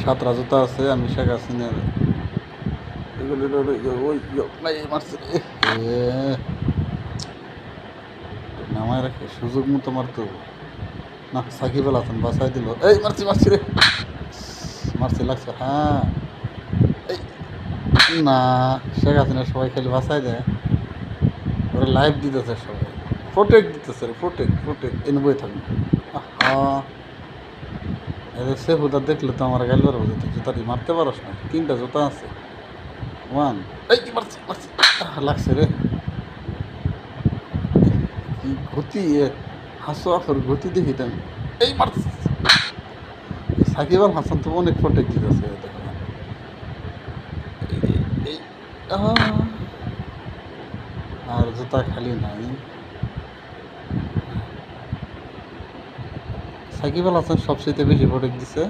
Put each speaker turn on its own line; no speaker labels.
সাতটা জুতা আছে, আমি শেখ হাসিনার ওই নাই মারছে নামায় রাখে সুযোগ মতো মারতো না। সাকিব আল হাসান বাসায় দিল, এই মারছি মারছি রে, মারছি লাগছে। হ্যাঁ এই না, শেখ হাসিনা সবাই খালি বাসায় দেয়, ওরা লাইভ দিতেছে, সবাই প্রোটেক্ট দিতেছে রে, প্রোটেক্ট এনে বই থাকবে। হ্যাঁ এদের সে হুদার দেখলে তো আমার গাইল পারবো, তুই জুতাটি মারতে পারস না, 3টা জুতা আছে। ওয়ান এই মারছি মারছি, লাগছে রে, কি গতি, হাসো আফর গতি দেখি আমি, এই মারছি। সাকিব আল হাসান তো অনেক প্রোটেক্ট দিতেছে, দেখো এই আর জুতা খালি নাই। সাকিব আল হাসান সবচেয়ে বেশি প্রোটেক্ট দিছে।